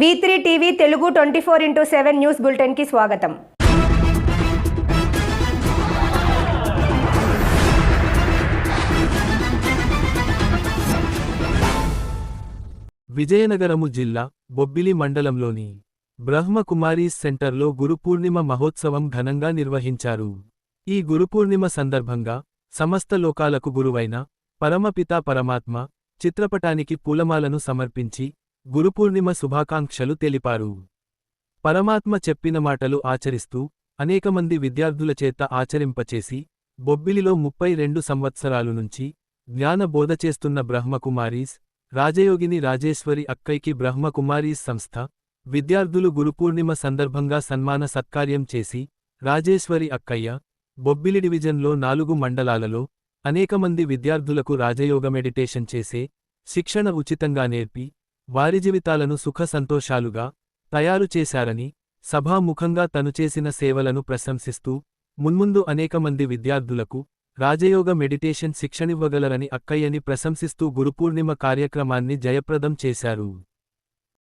V3 TV Telugu 24/7 news బులెటిన్కి స్వాగతం. విజయనగరము జిల్లా బొబ్బిలి మండలంలోని బ్రహ్మకుమారీస్ సెంటర్లో గురుపూర్ణిమ మహోత్సవం ఘనంగా నిర్వహించారు. ఈ గురుపూర్ణిమ సందర్భంగా సమస్త లోకాలకు గురువైన పరమపితా పరమాత్మ చిత్రపటానికి పూలమాలను సమర్పించి గురుపూర్ణిమ శుభాకాంక్షలు తెలిపారు. పరమాత్మ చెప్పిన మాటలు ఆచరిస్తూ అనేకమంది విద్యార్థుల చేత ఆచరింపచేసి బొబ్బిలిలో 32 సంవత్సరాలు నుంచి జ్ఞాన బోధ చేస్తున్న బ్రహ్మకుమారీస్ రాజయోగిని రాజేశ్వరి అక్కయ్యకి బ్రహ్మకుమారీస్ సంస్థ విద్యార్థులు గురుపూర్ణిమ సందర్భంగా సన్మాన సత్కార్యం చేసి రాజేశ్వరి అక్కయ్య బొబ్బిలి డివిజన్లో 4 మండలాలలో అనేకమంది విద్యార్థులకు రాజయోగ మెడిటేషన్ చేసే శిక్షణ ఉచితంగా నేర్పి వారి జీవితాలను సుఖ సంతోషాలుగా తయారు చేశారని సభాముఖంగా తను చేసిన సేవలను ప్రశంసిస్తూ మున్ముందు అనేకమంది విద్యార్థులకు రాజయోగ మెడిటేషన్ శిక్షణివ్వగలరని అక్కయ్యని ప్రశంసిస్తూ గురుపూర్ణిమ కార్యక్రమాన్ని జయప్రదం చేశారు.